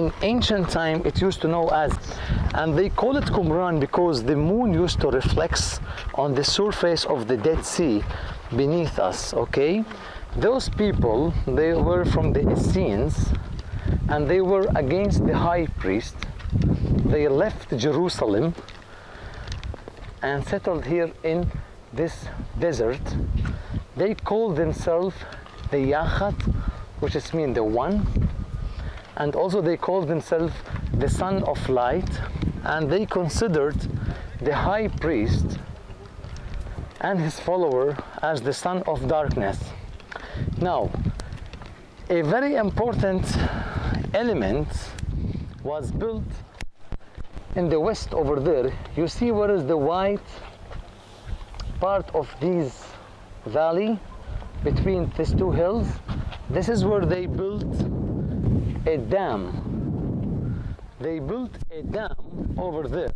in ancient time it used to know as, and they call it Qumran because the moon used to reflect on the surface of the Dead Sea beneath us, okay? Those people, they were from the Essenes, and they were against the high priest. They left Jerusalem and settled here in this desert. They called themselves the Yachat, which is mean the one, and also they called themselves the Son of Light, and they considered the high priest and his follower as the son of darkness. Now, a very important element was built in the west over there. You see where is the white part of this valley between these two hills? This is where they built a dam. They built a dam over there,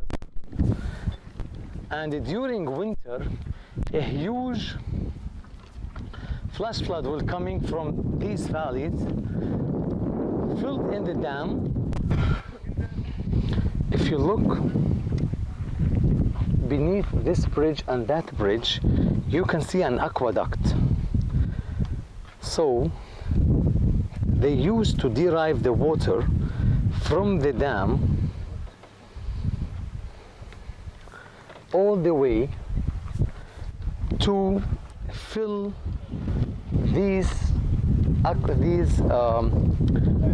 and during winter a huge flash flood will coming from these valleys, filled in the dam. If you look beneath this bridge and that bridge, you can see an aqueduct. So they used to derive the water from the dam all the way to fill these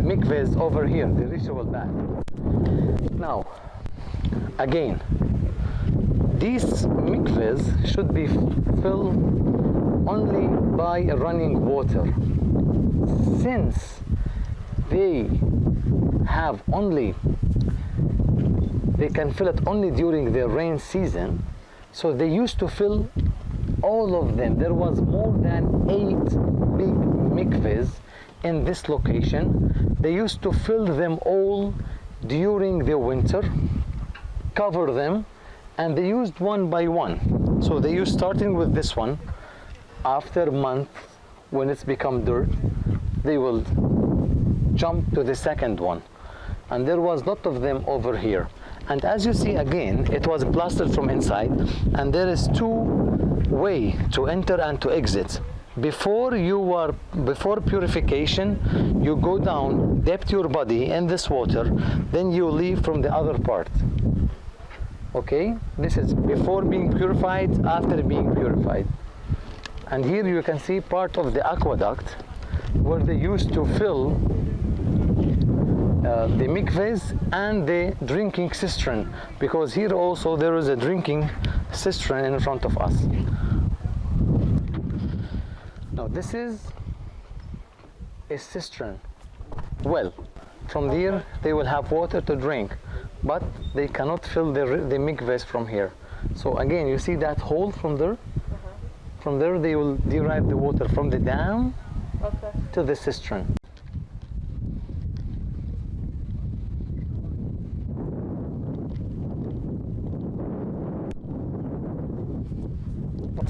mikvahs over here, the ritual bath. Now, again, these mikvahs should be filled only by running water. Since they have only, they can fill it only during the rain season, so they used to fill all of them. There was more than 8 big mikvahs in this location. They used to fill them all during the winter, cover them, and they used one by one. So they used starting with this one. After a month, when it's become dirt, they will jump to the second one. And there was a lot of them over here. And as you see again, it was plastered from inside, and there is 2 ways to enter and to exit. Before purification, you go down, dip your body in this water, then you leave from the other part. Okay, this is before being purified, after being purified. And here you can see part of the aqueduct where they used to fill the mikvahs and the drinking cistern, because here also there is a drinking cistern in front of us. Now this is a cistern. Well, from there they will have water to drink, but they cannot fill the mikvahs from here. So again, you see that hole from there? From there they will derive the water from the dam to the cistern.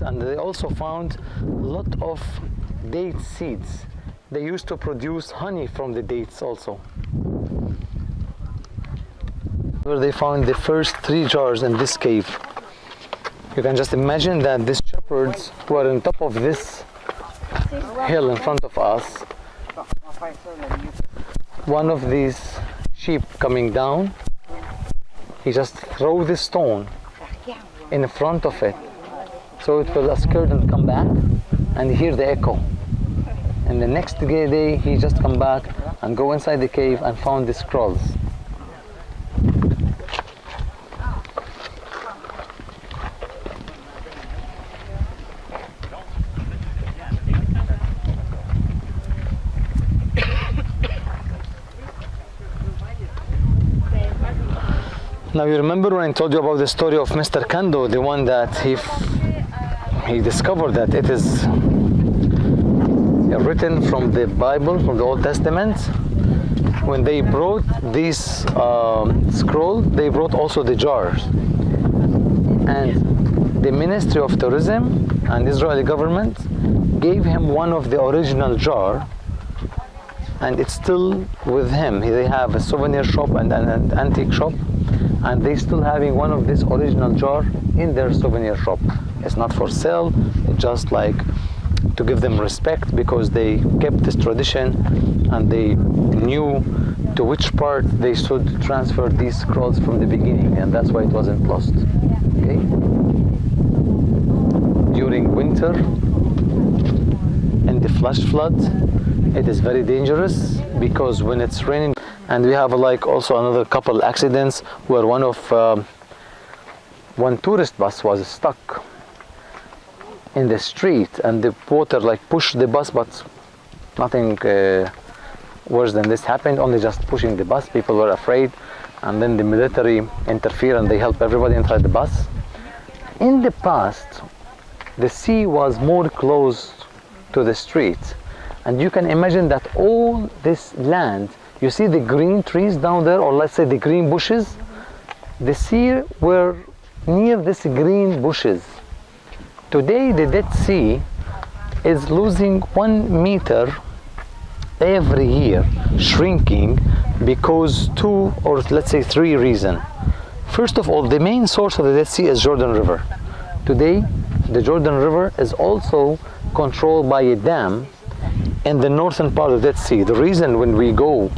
And they also found a lot of date seeds. They used to produce honey from the dates also. Where they found the first 3 jars in this cave. You can just imagine that these shepherds were on top of this hill in front of us. One of these sheep coming down, he just throw the stone in front of it, so it will scared and come back and hear the echo. And the next day he just come back and go inside the cave and found the scrolls. Now you remember when I told you about the story of Mr. Kando, the one that he discovered that it is written from the Bible, from the Old Testament. When they brought this scroll, they brought also the jars. And the Ministry of Tourism and Israeli government gave him one of the original jar, and it's still with him. They have a souvenir shop and an antique shop, and they still having one of this original jar in their souvenir shop. It's not for sale, it's just like to give them respect, because they kept this tradition and they knew to which part they should transfer these scrolls from the beginning, and that's why it wasn't lost. Okay? During winter, in the flash flood, it is very dangerous, because when it's raining, and we have like also another couple accidents where one tourist bus was stuck in the street, and the water like pushed the bus, but nothing worse than this happened, only just pushing the bus. People were afraid, and then the military interfered and they helped everybody inside the bus. In the past, the sea was more close to the street, and you can imagine that all this land, you see the green trees down there, or let's say the green bushes, the sea were near these green bushes. Today the Dead Sea is losing 1 meter every year, shrinking, because 2 or let's say 3 reasons. First of all, the main source of the Dead Sea is Jordan River. Today the Jordan River is also controlled by a dam in the northern part of the Dead Sea. The reason, when we go,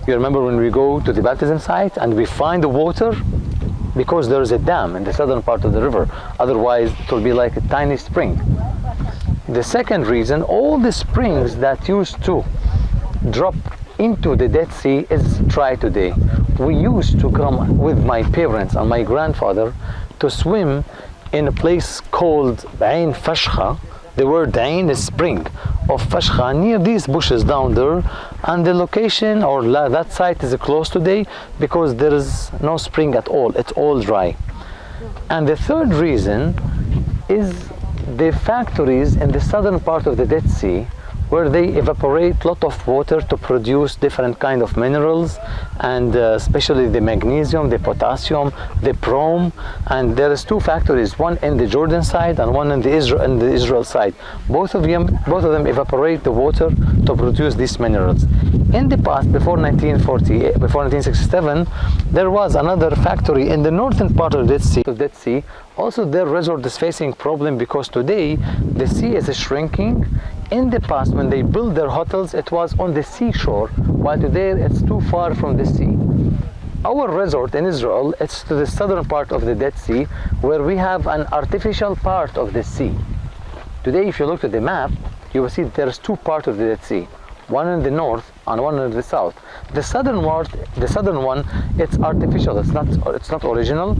you remember when we go to the baptism site and we find the water, because there is a dam in the southern part of the river. Otherwise it will be like a tiny spring. The second reason, all the springs that used to drop into the Dead Sea is dry today. We used to come with my parents and my grandfather to swim in a place called Ain Fashkha. The word Ain is spring of Fashkha, near these bushes down there, and the location or that site is closed today because there is no spring at all. It's all dry. And the third reason is the factories in the southern part of the Dead Sea, where they evaporate a lot of water to produce different kind of minerals, and especially the magnesium, the potassium, the chrome. And there is 2 factories, one in the Jordan side and one in the Israel side. Both of them evaporate the water to produce these minerals. In the past, before 1967, there was another factory in the northern part of the Dead Sea. Also, their resort is facing problem, because today the sea is shrinking. In the past, when they built their hotels, it was on the seashore, while today it's too far from the sea. Our resort in Israel, it's to the southern part of the Dead Sea, where we have an artificial part of the sea. Today, if you look at the map, you will see there's 2 parts of the Dead Sea, one in the north and one in the south. The southern one, it's artificial. It's not original.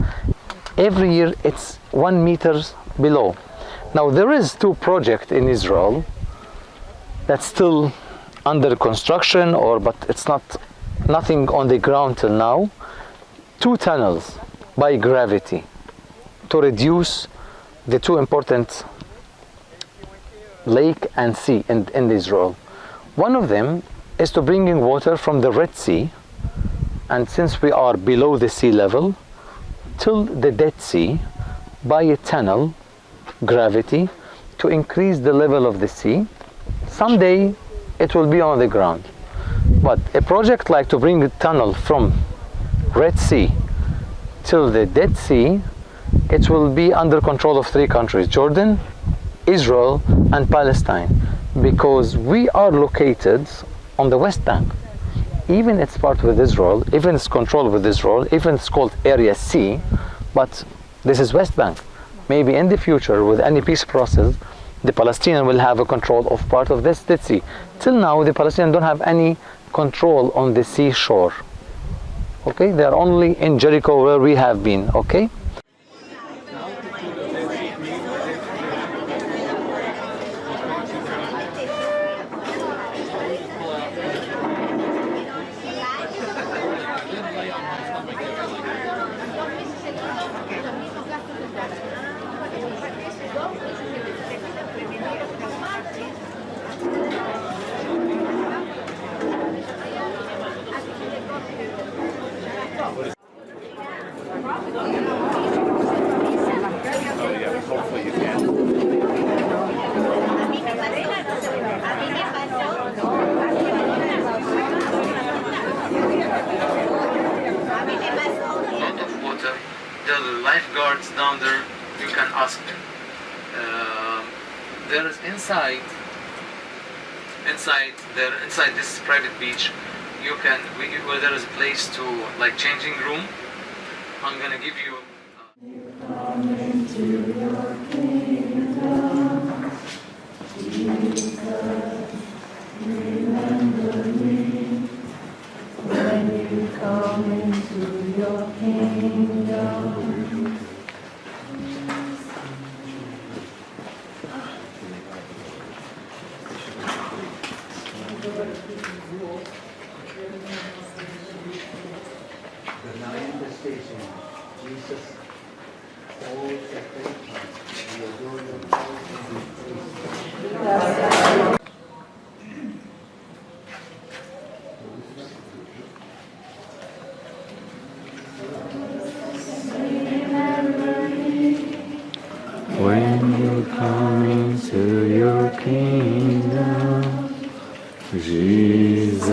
Every year, it's 1 meter below. Now, there is 2 projects in Israel that's still under construction, but it's nothing on the ground till now. 2 tunnels by gravity to reduce the 2 important lake and sea in Israel. One of them is to bring in water from the Red Sea, and since we are below the sea level, till the Dead Sea by a tunnel, gravity, to increase the level of the sea. Someday it will be on the ground. But a project like to bring a tunnel from Red Sea till the Dead Sea, it will be under control of 3 countries, Jordan, Israel and Palestine, because we are located on the West Bank. Even it's part with Israel, even it's controlled with Israel, even it's called Area C, but this is West Bank. Maybe in the future, with any peace process, the Palestinians will have a control of part of this Dead Sea. Till now, the Palestinians don't have any control on the seashore. Okay, they are only in Jericho, where we have been. Okay. There are lifeguards down there. You can ask them. There is inside this private beach. Where there is a place to like changing room. I'm gonna give you. Come into your kingdom, Jesus, remember me when you come into your kingdom. The manifestation, Jesus, all separate we adore your presence and praise. When you come into your kingdom, Jesus,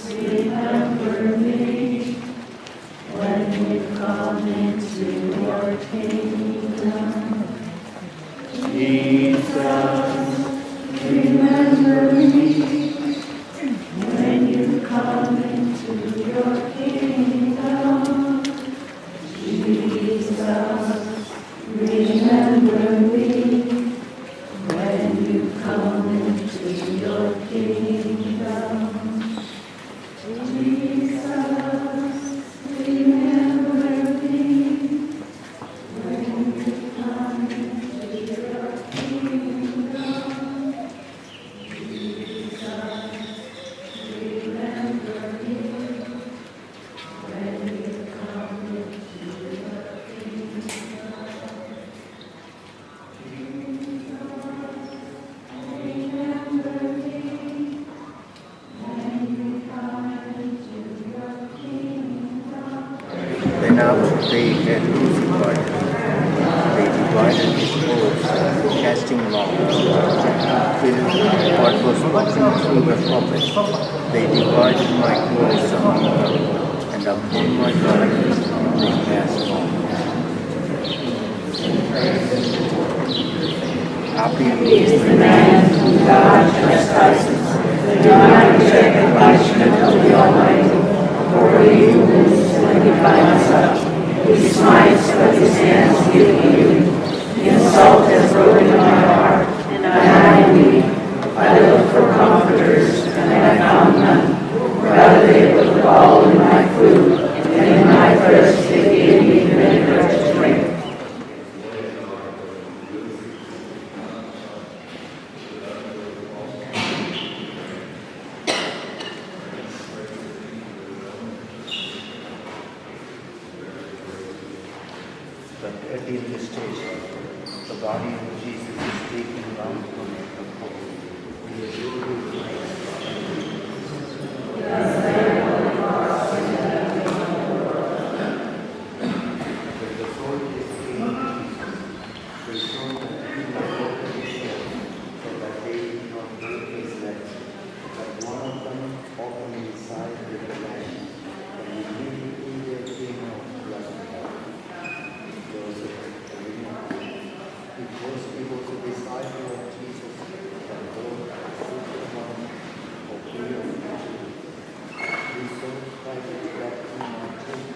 remember me. When you come into your kingdom, Jesus, remember me. When you come into your kingdom, Jesus, remember me. When you come into your kingdom, Jesus, remember me. When you come into your kingdom, Jesus, remember me. When you come into your kingdom. Then after they had crucified him, they divided his clothes, casting lots, filled what was spoken through the prophet. They divided my clothes among them, and upon my garments they cast lots. Happy Is the man whom God chastises. Do not reject the punishment of the Almighty, for he wounds when he finds out. He smites, but his hands give you. The insult has broken my heart, and I am weak. I looked for comforters, and I found none. Rather they put gall in my food, and in my thirst they gave me vinegar to drink. But at the station, the body of Jesus is taken down from the pole. We adore you, but the soul is came, the soul that he might open his head, so that they do not break his legs. But one of them opened his side with a lamp, and immediately there came out blood and water. Because he was a disciple of Jesus, and Lord, one of fear of God. We so excited that he might take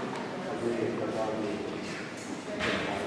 away the body of Jesus.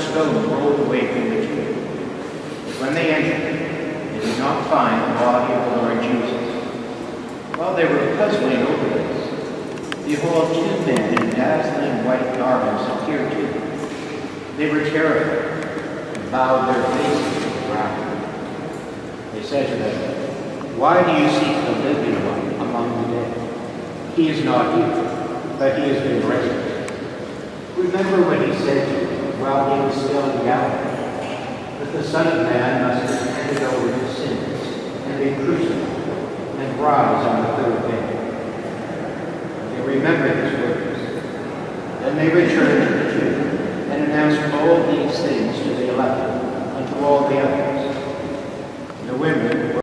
stone rolled away from the tomb. But when they entered, they did not find the body of the Lord Jesus. While they were puzzling over this, behold, two men in dazzling white garments appeared to them. They were terrified and bowed their faces to the ground. They said to them, "Why do you seek the living one among the dead? He is not here, but he has been raised. Remember what he said to you while he was still in Galilee, that the Son of Man must be handed over to sinners and be crucified and rise on the third day." They remembered his words. Then they returned to the tomb and announced all these things to the 11 and to all the others. The women were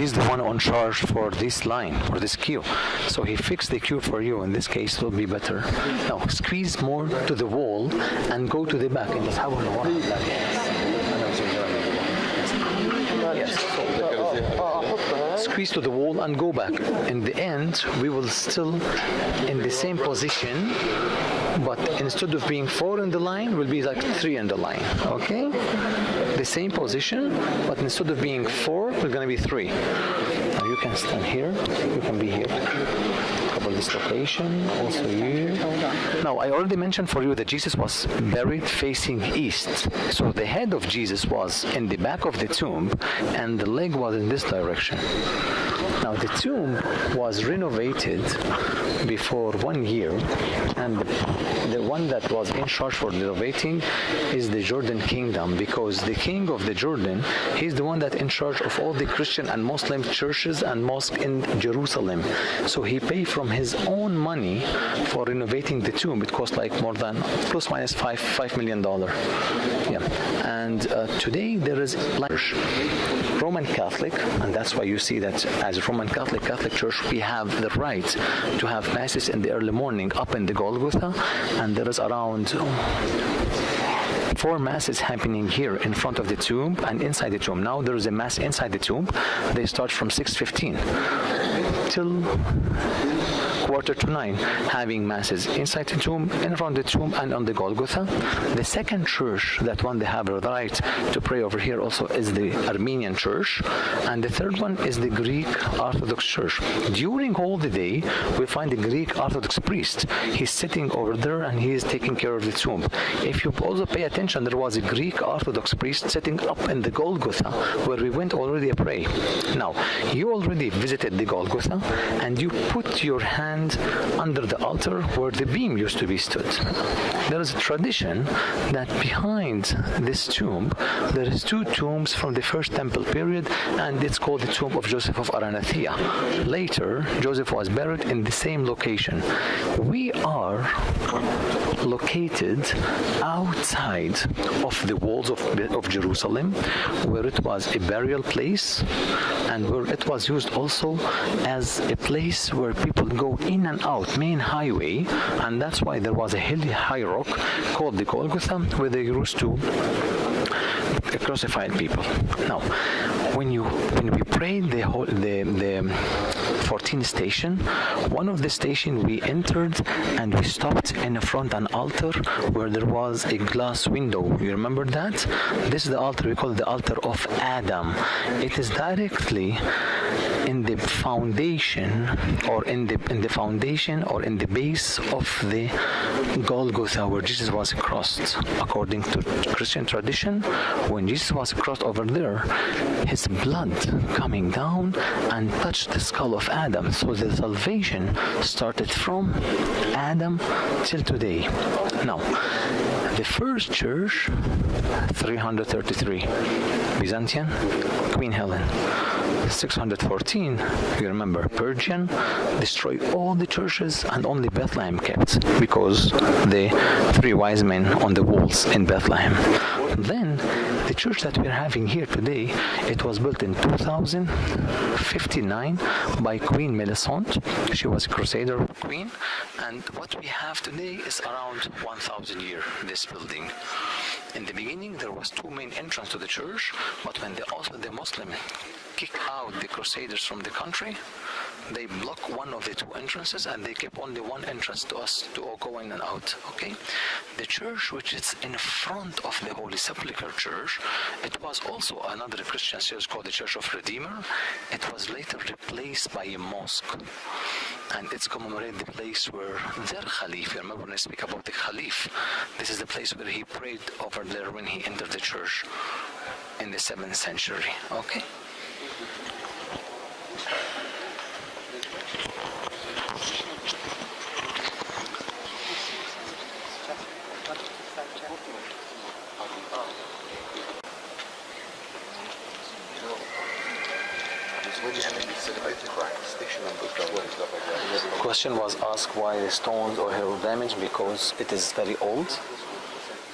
he's the one on charge for this line, for this queue. So he fixed the queue for you. In this case, it will be better. Now, squeeze more to the wall and go to the back. Squeeze to the wall and go back. In the end, we will still in the same position, but instead of being 4 in the line, we'll be like 3 in the line. Okay? The same position, but instead of being 4, we're going to be 3. Now you can stand here. You can be here. Couple this location. Also you. Now I already mentioned for you that Jesus was buried facing east. So the head of Jesus was in the back of the tomb, and the leg was in this direction. Now the tomb was renovated before 1 year, and the one that was in charge for renovating is the Jordan Kingdom, because the king of the Jordan, he's the one that in charge of all the Christian and Muslim churches and mosques in Jerusalem. So he paid from his own money for renovating the tomb. It cost like more than plus minus $5 million. Yeah, and today there is like Roman Catholic, and that's why you see that as Roman Catholic Church, we have the right to have masses in the early morning up in the Golgotha, and there is around 4 masses happening here in front of the tomb and inside the tomb. Now there is a mass inside the tomb. They start from 6:15 till 8:45, having masses inside the tomb, in front of the tomb, and on the Golgotha. The second church, that one they have the right to pray over here also, is the Armenian Church, and the third one is the Greek Orthodox Church. During all the day, we find the Greek Orthodox priest. He's sitting over there and he is taking care of the tomb. If you also pay attention, there was a Greek Orthodox priest sitting up in the Golgotha where we went already to pray. Now, you already visited the Golgotha and you put your hand under the altar where the beam used to be stood. There is a tradition that behind this tomb, there is 2 tombs from the first temple period, and it's called the tomb of Joseph of Arimathea. Later, Joseph was buried in the same location. We are located outside of the walls of Jerusalem, where it was a burial place and where it was used also as a place where people go in and out, main highway, and that's why there was a hilly high rock called the Golgotha where they used to crucify people. Now, when we prayed the 14th station, one of the station we entered and we stopped in front of an altar where there was a glass window. You remember that? This is the altar, we call it the altar of Adam. It is directly in the foundation or in the base of the Golgotha where Jesus was crossed. According to Christian tradition, when Jesus was crossed over there, his blood coming down and touched the skull of Adam. So the salvation started from Adam till today. Now, the first church, 333, Byzantine, Queen Helen. 614, you remember, Persian, destroyed all the churches and only Bethlehem kept because the 3 wise men on the walls in Bethlehem. Then the church that we're having here today, it was built in 2059 by Queen Melisande. She was a Crusader queen, and what we have today is around 1,000 years, this building. In the beginning, there was 2 main entrances to the church, but when the Muslim kicked out the Crusaders from the country, they blocked one of the 2 entrances and they kept only one entrance to us to all go in and out. Okay, the church which is in front of the Holy Sepulchre Church, it was also another Christian church called the Church of Redeemer. It was later replaced by a mosque, and it's commemorated the place where their Khalif, you remember when I speak about the Khalif, this is the place where he prayed over there when he entered the church in the 7th century. Okay. Question was asked why the stones or hair damaged, because it is very old,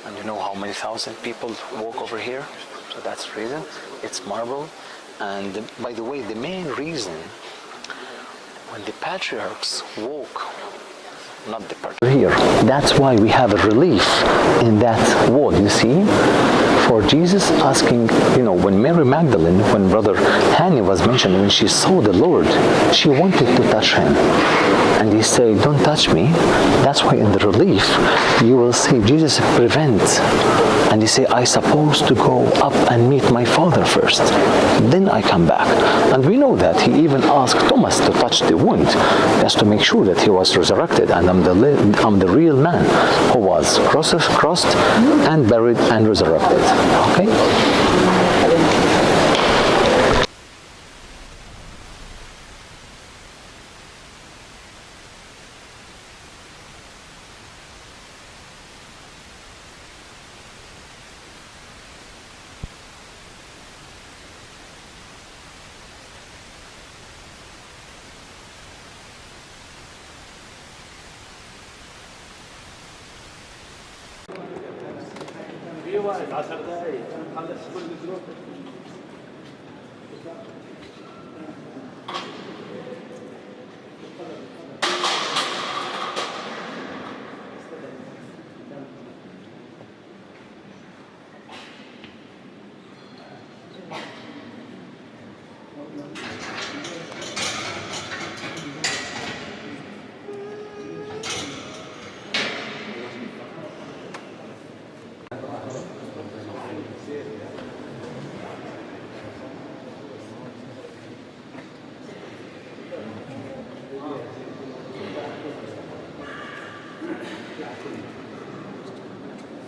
and you know how many thousand people walk over here, so that's the reason. It's marble, and by the way, the main reason when the patriarchs walk, not the patriarchs here, that's why we have a relief in that wall, you see, for Jesus asking, when Mary Magdalene, when Brother Hanny was mentioned, when she saw the Lord, she wanted to touch him. And he said, don't touch me. That's why in the relief, you will see Jesus prevent. And he said, I supposed to go up and meet my Father first. Then I come back. And we know that he even asked Thomas to touch the wound, just to make sure that he was resurrected. And I'm the real man who was crossed and buried and resurrected. Okay? واحد 10 دقائق نخلص كل الجروب.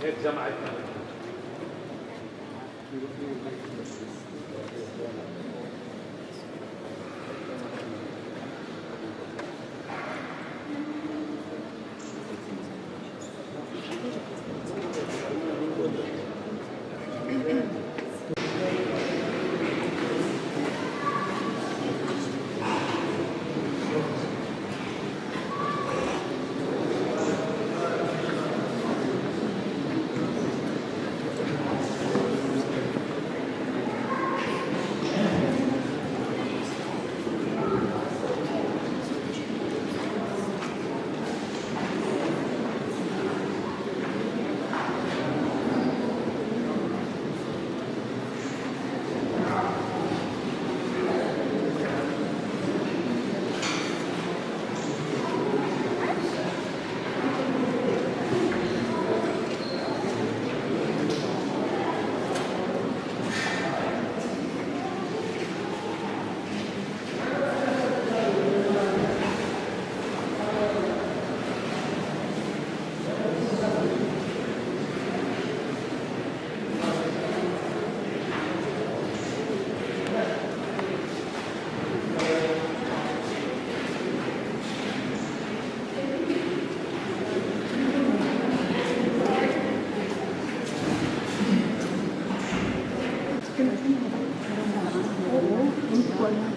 هيك جمعتنا.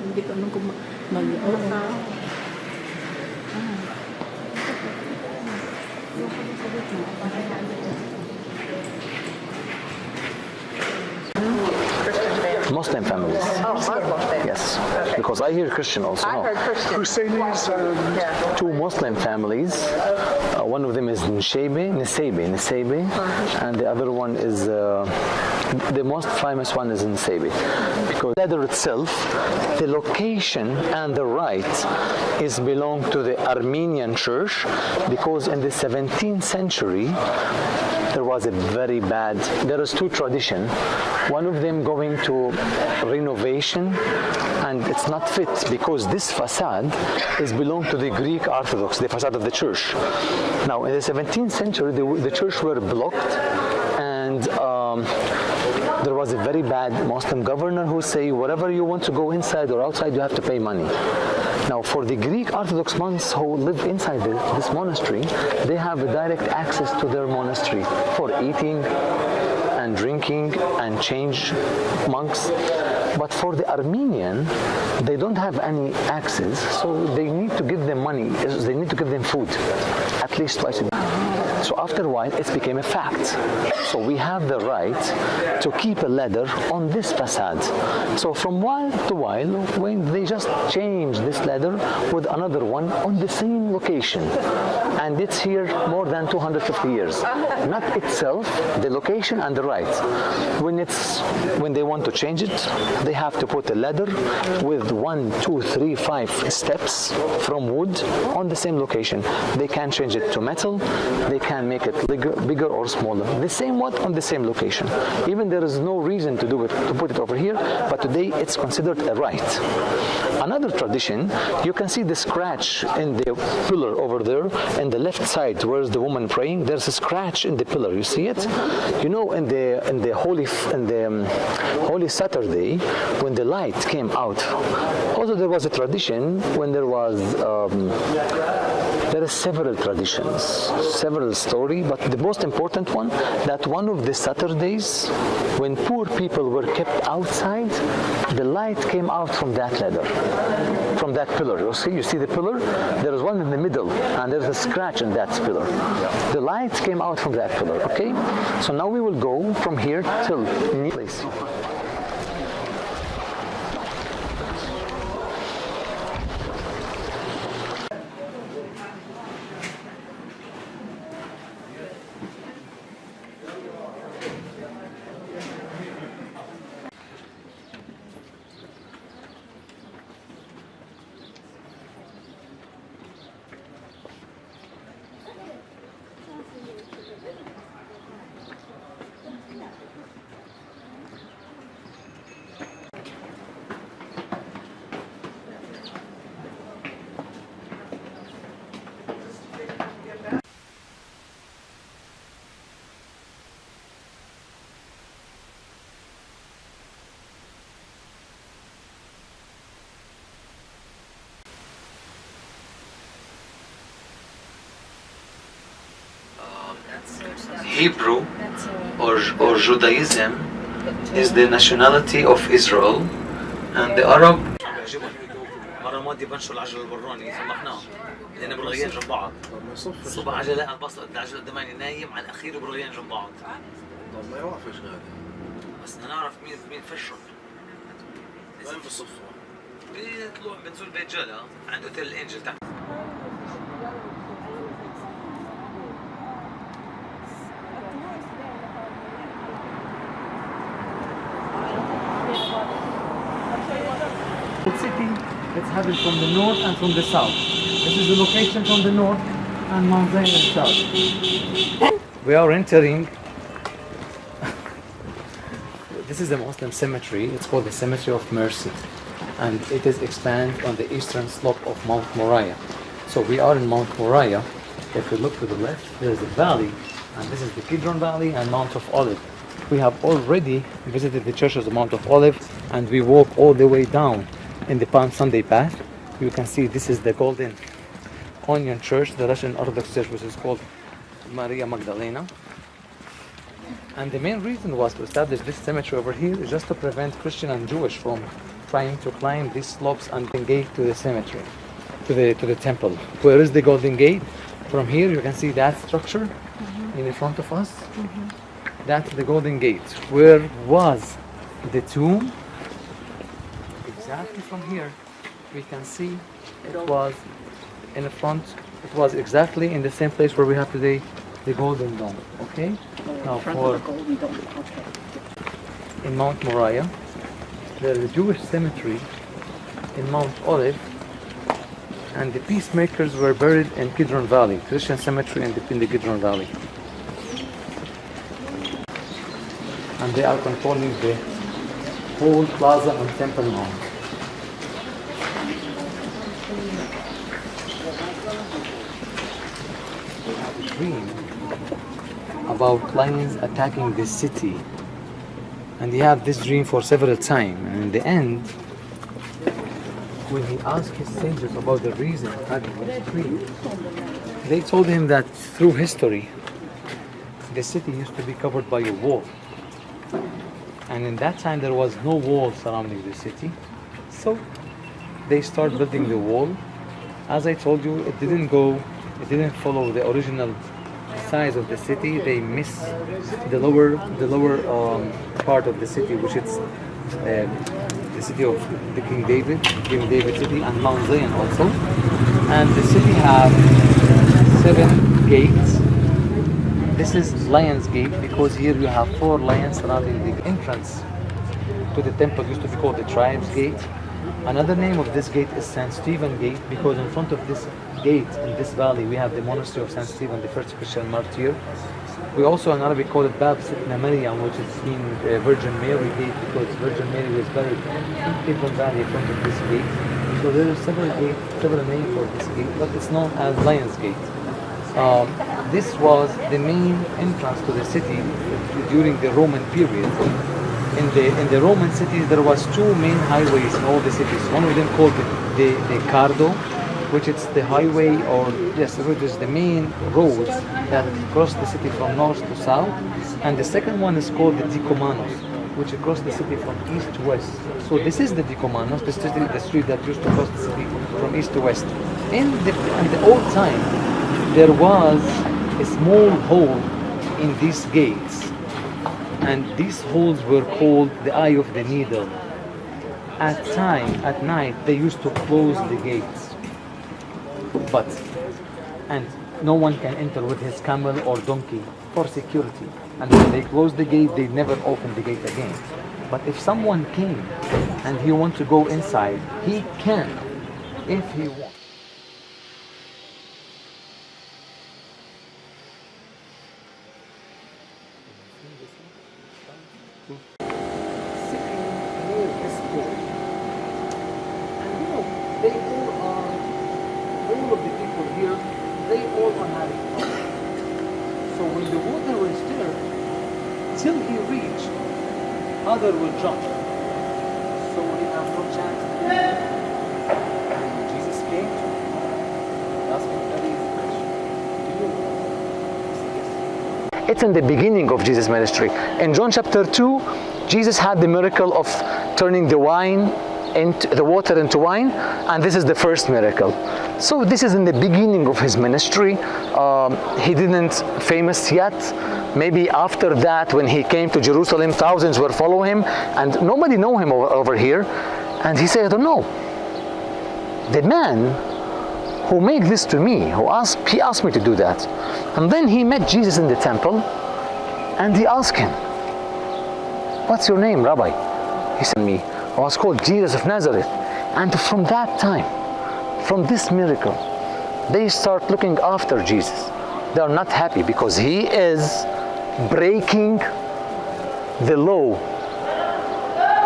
Hindi ko nung mag-o. Muslim families. Oh, Muslim families. Yes, Okay. because I hear Christian also. I No. heard Christian. Husseinis and Yeah. Two Muslim families. One of them is Nisebe, and the other one is the most famous one is Nisebe, because the leather itself, the location and the right is belong to the Armenian church, because in the 17th century there was a very bad. There is two tradition. One of them going to renovation, and it's not fit because this facade is belong to the Greek Orthodox, the facade of the church. Now in the 17th century, the church were blocked, and there was a very bad Muslim governor who say whatever you want to go inside or outside, you have to pay money. Now for the Greek Orthodox monks who live inside this monastery, they have a direct access to their monastery for eating and drinking and change monks. But for the Armenian, they don't have any access, so they need to give them money, they need to give them food at least twice a day. So after a while, it became a fact. So we have the right to keep a ladder on this facade. So from while to while, when they just change this ladder with another one on the same location, and it's here more than 250 years. Not itself, the location and the right. When they want to change it, they have to put a ladder with 1, 2, 3, 5 steps from wood on the same location. They can change it to metal. They can make it bigger or smaller. The same one on the same location. Even there is no reason to do it, to put it over here, but today it's considered a right. Another tradition, you can see the scratch in the pillar over there, in the left side, where's the woman praying, there's a scratch in the pillar. You see it? You know, in the Holy Saturday, when the light came out, also there was a tradition when there was there are several traditions, several story, but the most important one, that one of the Saturdays, when poor people were kept outside, the light came out from that ladder, from that pillar. You see the pillar? There is one in the middle, and there's a scratch in that pillar. The light came out from that pillar, okay? So now we will go from here till the place. Hebrew or Judaism is the nationality of Israel, and the Arab. مرة مودي بنشر العجل البراني صلحناه لأن برغيين جنب بعض. صبح عجلة البسط العجلة قدامي نايم على الأخير وبرغيين جنب بعض. طب ما يوقفش غادي. بس بدنا نعرف مين فشهم. وين بالصفة؟ بيطلعوا بنزول بيت جلا عند اوتيل الانجل تحت. City, let's have it from the north and from the south. This is the location from the north and Mount Zion south. We are entering. This is a Muslim cemetery. It's called the Cemetery of Mercy, and it is expanded on the eastern slope of Mount Moriah. So we are in Mount Moriah. If you look to the left, there is a valley, and this is the Kidron Valley and Mount of Olive. We have already visited the Church of the Mount of Olive, and we walk all the way down in the Palm Sunday path. You can see this is the Golden Onion Church, the Russian Orthodox Church, which is called Maria Magdalena. And the main reason was to establish this cemetery over here is just to prevent Christian and Jewish from trying to climb these slopes and gate to the cemetery, to the temple. Where is the Golden Gate? From here you can see that structure in front of us. That's the Golden Gate. Where was the tomb? Exactly from here we can see it was in the front. It was exactly in the same place where we have today the Golden Dome. Okay? Now for in Mount Moriah, there is a Jewish cemetery in Mount Olive, and the peacemakers were buried in Kidron Valley, Christian cemetery in the Kidron Valley. And they are controlling the whole plaza and Temple Mount. Dream about lions attacking this city, and he had this dream for several times, and in the end when he asked his sages about the reason of having this dream, they told him that through history the city used to be covered by a wall, and in that time there was no wall surrounding the city, so they started building the wall. As I told you, it didn't follow the original size of the city. They missed the lower part of the city, which is the city of the King David city, and Mount Zion also. And the city have 7 gates. This is Lion's Gate because here you have 4 lions surrounding the entrance to the temple. Used to be called the Tribes Gate. Another name of this gate is St. Stephen Gate because in front of this gate in this valley we have the monastery of St. Stephen, the first Christian martyr. We also in Arabic call it Bab Sitna Maryam, which is mean Virgin Mary Gate because Virgin Mary was buried in Kidron Valley in front of this gate. So there are several names for this gate, but it's known as Lion's Gate. This was the main entrance to the city during the Roman period. In the Roman cities there was 2 main highways in all the cities. One of them called the Cardo, which is the highway, or yes, which is the main roads that cross the city from north to south. And the second one is called the Dikomanos, which cross the city from east to west. So this is the Dikomanos, the street that used to cross the city from east to west. In the old time, there was a small hole in these gates, and these holes were called the eye of the needle. At night, they used to close the gates, and no one can enter with his camel or donkey for security. And when they close the gate, they never open the gate again. But if someone came and he wants to go inside, he can, if he wants. All of the people here, they all are having fun. So when the water will stir, till he reached, other will jump. So we have no chance. And Jesus came to him, asked him very easy question. Do you know? It's in the beginning of Jesus' ministry. In John chapter 2, Jesus had the miracle of turning the water into wine, and this is the first miracle. So this is in the beginning of his ministry. He didn't famous yet. Maybe after that, when he came to Jerusalem, thousands were following him, and nobody know him over here. And he said, I don't know. The man who made this to me, he asked me to do that. And then he met Jesus in the temple, and he asked him, what's your name, Rabbi? He said, me. I was called Jesus of Nazareth. And from that time, from this miracle, they start looking after Jesus. They are not happy because he is breaking the law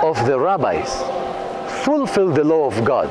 of the rabbis, fulfill the law of God.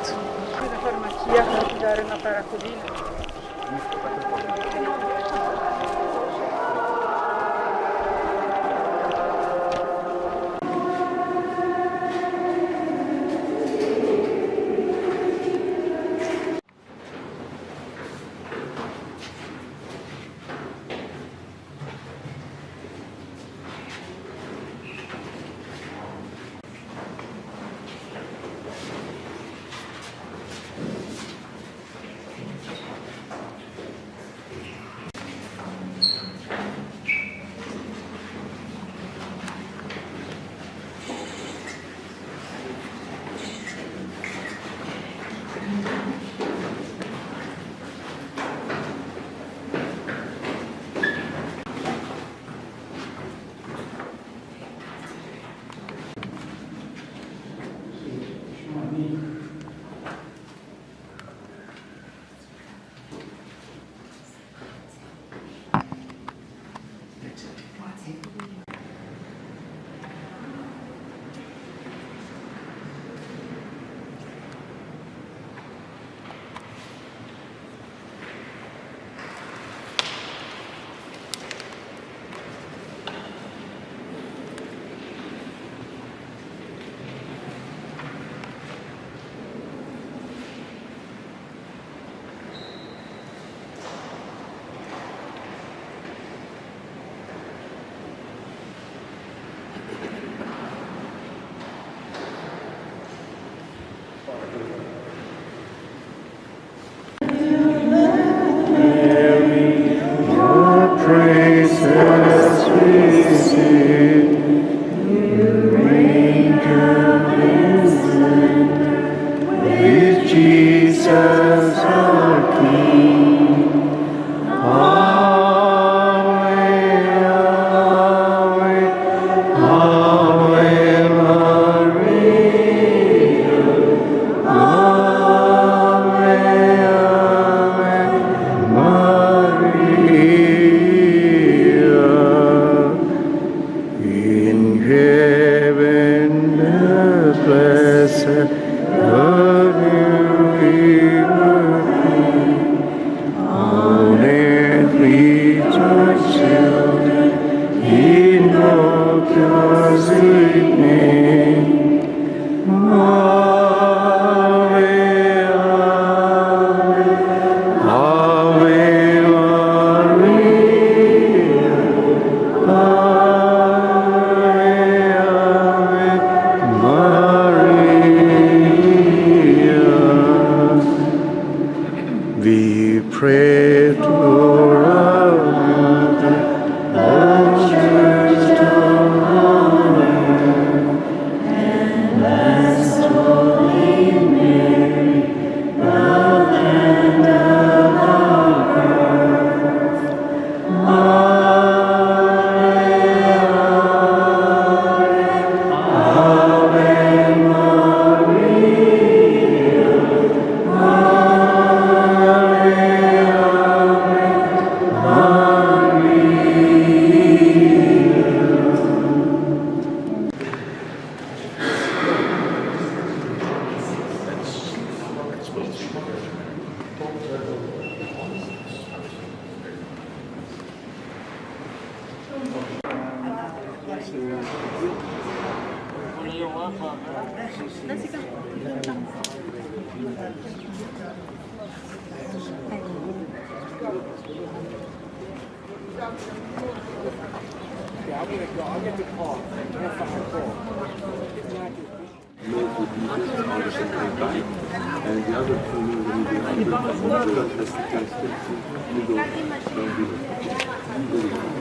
And the other two will be behind the middle down below.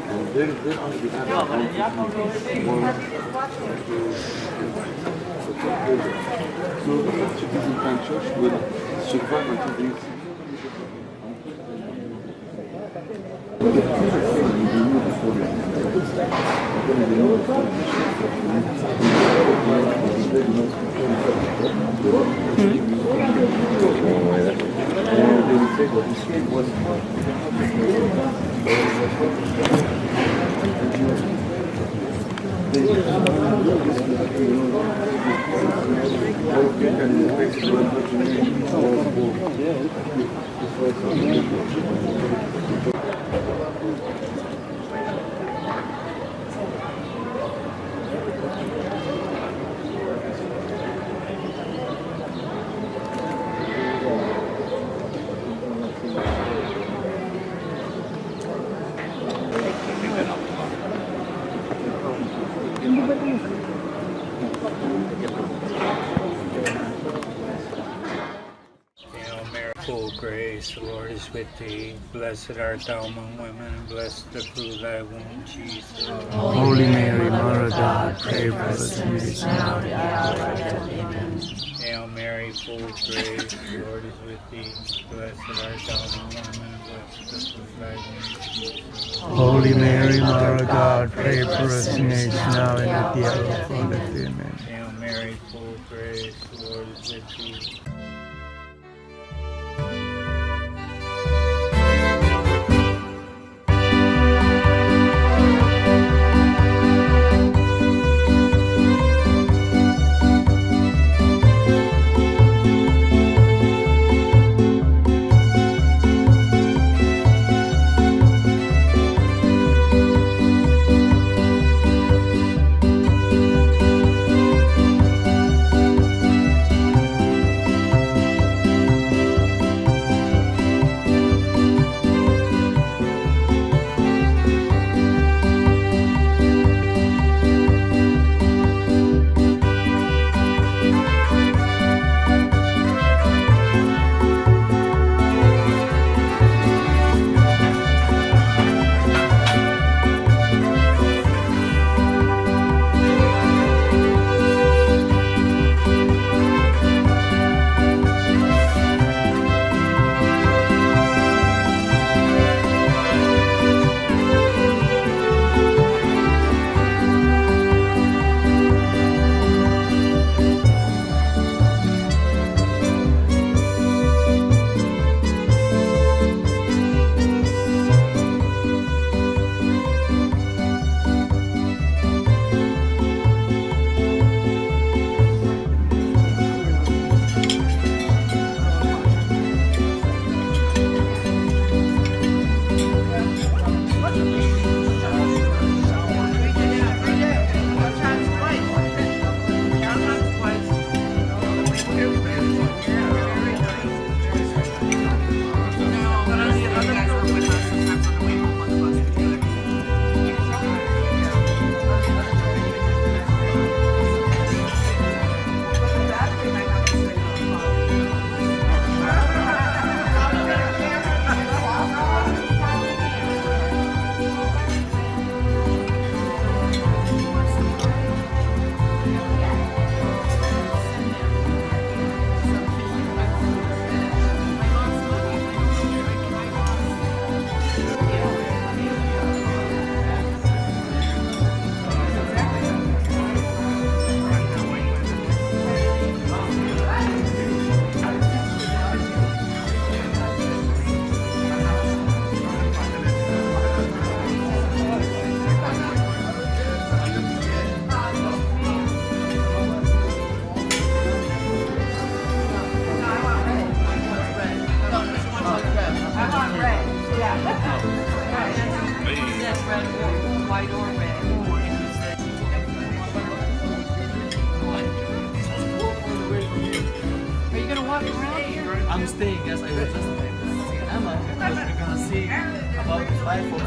And they're on the so the Byzantine Church will survive until the Hail Mary, full grace, the Lord is with thee. Blessed art thou among women, and blessed the fruit of thy womb, Jesus. Holy Mary, Mother of God, pray for us sinners now and at the hour of our death. Amen. Hail Mary, full of grace, the Lord is with thee. Blessed art thou among women, and blessed the fruit of thy womb, Jesus. Holy Mary, Mother of God, pray for us sinners now and at the hour of our death. Amen. Hail Mary, full of grace, the Lord is with thee. I'm staying, yes, I will just see Emma because we're gonna see about the life of